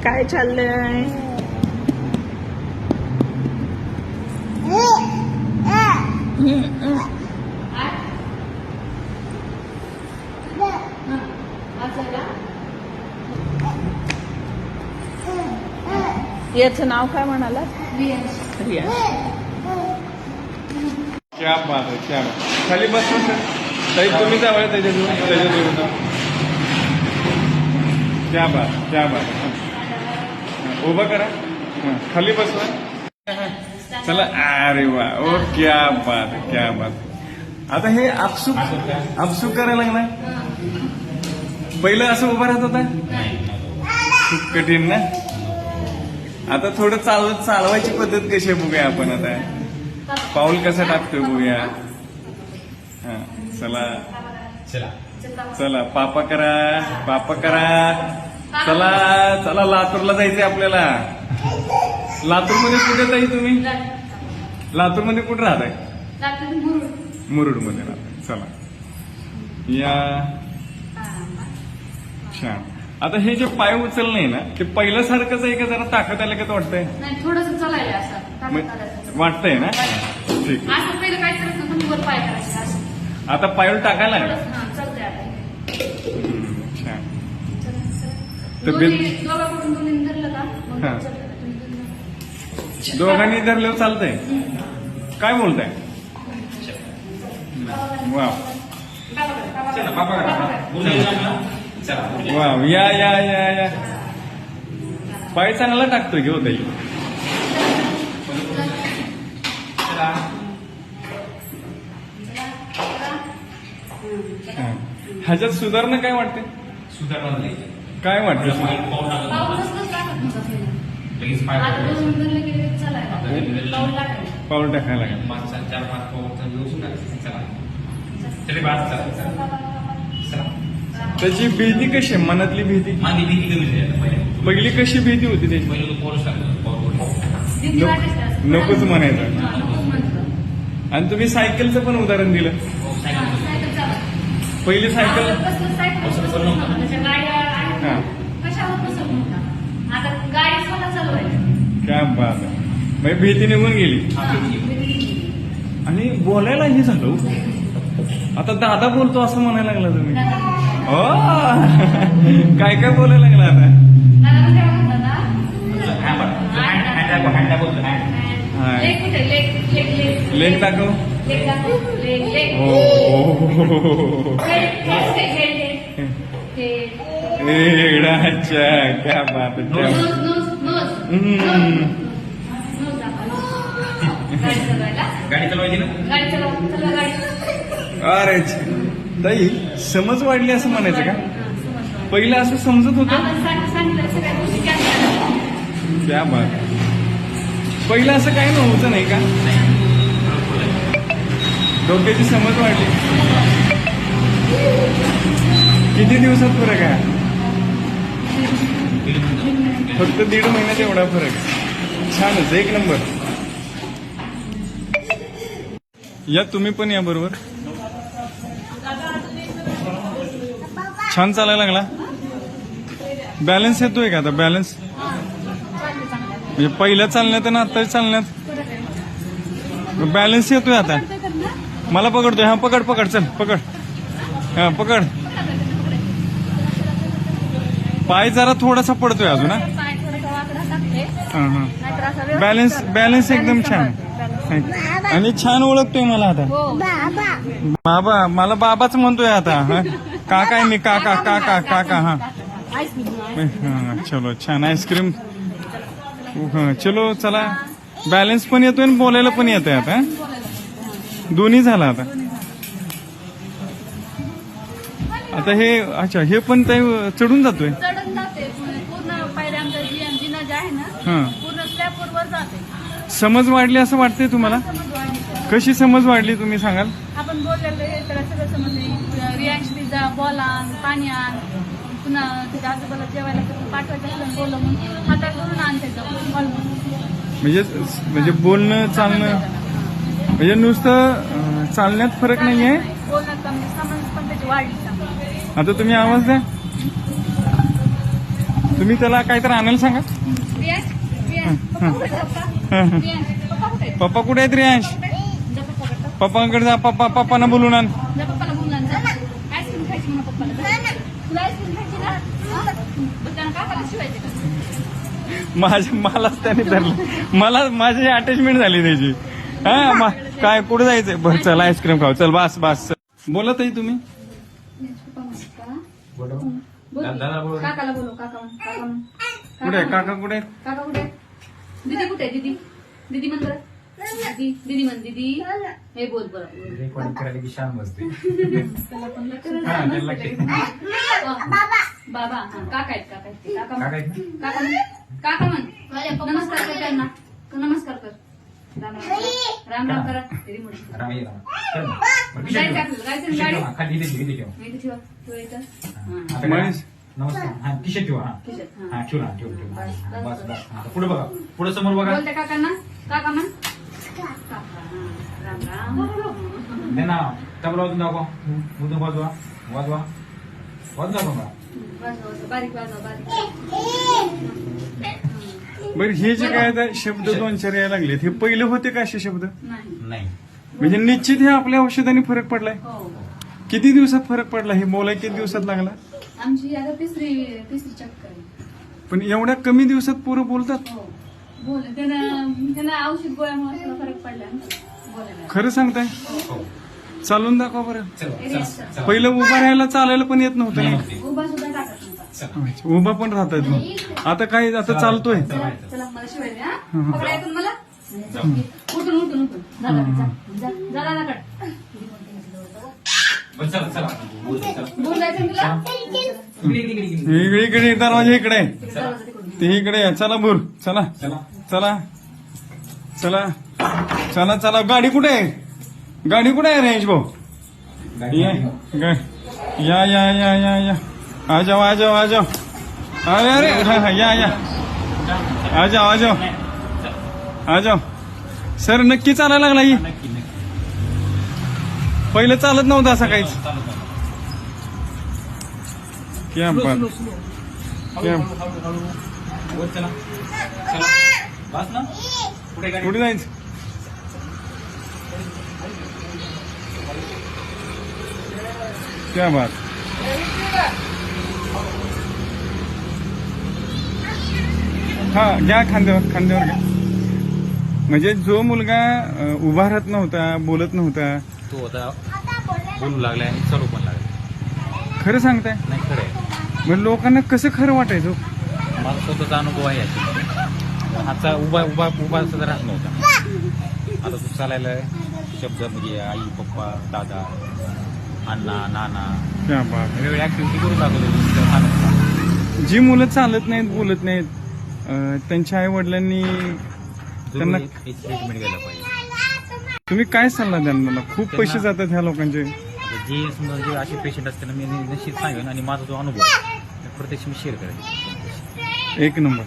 काय चाललंय? याचं नाव काय म्हणाला? रिया. क्या बात आहे, क्या बात. खाली बसतो सर. ताई तुम्ही जावं त्याच्याजवळ. क्या बात, क्या बात. उभं करा. खाली बसवा. चला. अरे वा. ओ क्या बात, क्या बात. आता हे आपसूक करायला लागला. पहिलं असं उभं राहत होता. खूप कठीण ना. आता थोडं चालवायची पद्धत कशी आहे बघूया आपण. आता पाऊल कसं टाकतोय बघूया. हा चला चला चला. पापा करा. चला चला. लातूरला जायचंय आपल्याला. लातूरमध्ये कुठे ताई तुम्ही? लातूरमध्ये कुठे राहताय? मुरुड मध्ये राहताय. चला या. छान. आता हे जे पाय उचलणं आहे ना, ते पहिल्यासारखंच आहे का जरा ताकद आल्या का वाटतंय? नाही, थोडंसं चालायला असं वाटतंय ना. ठीक. असं पहिलं काय करत नव्हतं, वर पाय करायचे असं. आता पायूल टाकायला लागला. चालतंय आता. छान. तब्येत दोघांकडून दोन्ही धरलं का मग हा. चालतंय. दोघांनी धरल्यावर चालतंय. काय बोलताय? वा चला पापा चला. वा. या. पाय चांगला टाकतोय घेऊ ताई. चला. ह्याच्यात सुधारणा काय वाटते? सुधारणा काय वाटतं? पाऊलच टाकत नव्हतं पहिलं. लगेच पाय आता दोन धरलं की लगेच चालायला. पाऊल टाकायचं. पाऊल टाकायला लागेल. 4-5 पाऊलचा व्यवस्थित टाकायचं. चला चले बास. चला. त्याची भीती कशी आहे? मनातली भीती माझी भीती कमी झाली आता पहिले. पहिली कशी भीती होती त्याची? पहिलं तो पोरच लागला. भीती वाटायची असं. नकोच म्हणायचं. हा, नकोच म्हणायचं. आणि तुम्ही सायकलचं पण उदाहरण दिलं. सायकल चालत. पहिली सायकल. सायकल त्याच्या गाड्या आहेत ना, हा. कशावर बसत नव्हता. आता गाडी स्वतः चालवायची. काय बात आहे. म्हणजे भीती निघून गेली. आणि बोलायलाही झालो. आता दादा बोलतो असं म्हणायला लागला तुम्ही. ओ काय बोलायला लागला आता? हा. लेग दाखव. अच्छा. क्या बात आहे, क्या बात. गाडी चालवायची ना. अरे ताई समज वाढली असं म्हणायचं का? पहिलं असं समजत होतं. क्या बात. पहिलं असं काही नव्हतं नाही का? डोक्याची समज वाढली. किती दिवसात फरक आहे? फक्त 1.5 महिन्यात एवढा फरक आहे. छानच. एक नंबर. या तुम्ही पण या बरोबर. छान चालायला लागला. बॅलन्स येतोय का आता? बॅलन्स म्हणजे पहिल्या चालण्यात आणि आताच्या चालण्यात बॅलन्स येतोय आता. मला पकडतोय. हा पकड. चल पकड. हा पकड. पाय जरा थोडासा पडतोय अजून. हा. बॅलन्स एकदम छान. आणि छान ओळखतोय मला आता. बाबा. मला बाबाच म्हणतोय आता. हा. काका आहे मी. काका. हा. चलो छान. आईस्क्रीम. चलो चला. बॅलन्स पण येतोय आणि बोलायला पण येतोय आता. दोन्ही झालं आता. आता हे अच्छा हे पण ते चढून जातोय. चढून जाते पूर्ण. पायऱ्या आमच्या जिना जे आहे ना, हा. पूर्ण स्लॅबवर जाते. समज वाढली असं वाटतंय तुम्हाला? समज वाढली. कशी समज वाढली तुम्ही सांगाल? आपण बोललेलं हे त्याला सगळं समजले. रियाक्श जा, बॉल आण, पाणी आण, पुन्हा तिथे आजोबाला जेवायला पाठवायचं असलं बोललं म्हणून हातात धरून आणते बॉल. म्हणजे बोलणं चालणं म्हणजे नुसतं चालण्यात फरक नाहीये. बोलण्यात समज पण त्याची वाढली. आता तुम्ही आवाज द्या. तुम्ही त्याला काहीतरी आणायला सांगा. रियांश रियांश पप्पा कुठे आहेत पप्पा? रियांश पप्पा कुठे आहेत? पप्पा कुठे आहेत रियांश? जा पप्पाकडे. पप्पांकडे जा. पप्पांना बोलून आण. जा पप्पाला बोलून आण, जा. आईस्क्रीम खायची म्हणा पप्पाला. जा. तुला आईस्क्रीम खायची ना? हा? बरं, त्यांना काकाला शिवायचे का? मलाच त्याने धरलं. मला माझी अटॅचमेंट झाली त्याची. हा काय कुठे जायचंय? बरं चल आईस्क्रीम खाऊ. चल बस बस. बोला ताई तुम्ही. पप्पा म्हणतात का? बोलव. बोल. दादा बोलव. काकाला बोलव, काका म्हण, काका म्हण. कुठे आहे काका? कुठे आहे? काका कुठे आहे? दीदी कुठे आहे? दीदी दीदी म्हण बरं. दीदी दीदी म्हण. दीदी हे बोल बरं. रेकॉर्डिंग करायला की शान बसते. त्याला पण लक्ष हा, त्याला लक्ष आहे. बाबा हा काका आहेत, काका आहेत ते. काका काका म्हण. आहेत ना? काका म्हण. काका म्हण. नमस्कार कर त्यांना. नमस्कार कर. राम राम करा. राम राम करा. दीदी म्हण. राम ये राम. चल ना. बरं, जायचं ठेव. आपल्याला, जायचं टी-शर्ट गाडी. ठेवा. खाली इथे ठेव. मी इथे ठेवा. ठेवा इथं. हा. आता काय? महेश. नमस्कार. हा टी-शर्ट ठेवा. हा टी-शर्ट, हा. हा ठेव ना. ठेव ठेव. हा, बस बस. आता पुढे बघा. पुढे समोर बघा. बोलते काकांना. काका म्हण. काका हा. राम राम. दे ना. तबला वाजून दाखवा. उद्या वाजवा. वाजवा. वाजवा दाखवा. वाजवा, वाजवा. बारीक वाजवा, बारीक. बरं हे जे काय आता शब्द 2-4 यायला लागलेत हे पहिले होते का असे शब्द? नाही. नाही. म्हणजे निश्चित हे आपल्या औषधाने फरक पडलाय. हो. किती दिवसात फरक पडला? हे बोलाय किती दिवसात लागला? आमची आता तिसरी चक्कर आहे. पण एवढ्या कमी दिवसात पोरं बोलतात? हो. बोल त्यांना औषध गोळ्यामुळे थोडा फरक पडला ना बोलायला. खरं सांगताय? हो. चालून दाखवा बरं. चला चला चला. पहिलं उभा राहायला चालायला पण येत नव्हतं ना. नमस्ते. उभा सुद्धा टाकत नव्हता. चला. अच्छा, उभा पण राहतात मग. आता काय आता चालतोय. चला चला मला शिवायला हा पकडा ऐकून मला. उठून उठून उठून झाला झाला ना कट. बरं, चला चला. बोल, चला. बोल जायचं ना तुला. इकडे इकडे इकडे इकडे. इकडे दरवाजा इकडे आहे. दरवाजा तिकडून. ते इकडे आहे. चला बोल. चला चला. चला चला चला चला. गाडी कुठे आहे? गाडी कुठे आहे रेंज भाऊ? गाडी या गाडी. या या या या या. आ जाओ आ जाओ आ जाओ. अरे अरे हा हा या या. आ जाओ आ जाओ आ जाओ. सर नक्की चालायला लागला ही? नक्की नक्की. पहिलं चालत नव्हतं असं काहीच. चालू चालू. क्या बात. क्या वर चला. चला. बस ना. पुढे गाडी. कुठे जायचं? क्या बात. हा घ्या खांद्यावर खांद्यावर घ्या. म्हणजे जो मुलगा उभा राहत नव्हता बोलत नव्हता तो आता बोलू लागलाय आणि चालू पण लागलाय. खरं सांगताय? नाही खरं आहे. मग लोकांना कसं खरं वाटायचं? मला स्वतःचा अनुभव आहे याच्यामध्ये. हातचा उभा उभा उभा सुद्धा राहत नव्हता. आता तू चालायला शब्द म्हणजे आई पप्पा दादा अण्णा नाना क्या बात. वेगवेगळ्या ऍक्टिव्हिटी करून दाखवतो. जी मुलं चालत नाहीत बोलत नाहीत त्यांच्या आई वडिलांनी त्यांना ट्रीटमेंट घ्यायला पाहिजे. तुम्ही काय सल्ला द्याल मला? खूप पैसे जातात ह्या लोकांचे. आता जे समजा जे असे पेशंट असते ना मी निश्चित सांगेन आणि माझा जो अनुभव आहे, तो प्रत्यक्ष मी शेअर करेन. एक नंबर.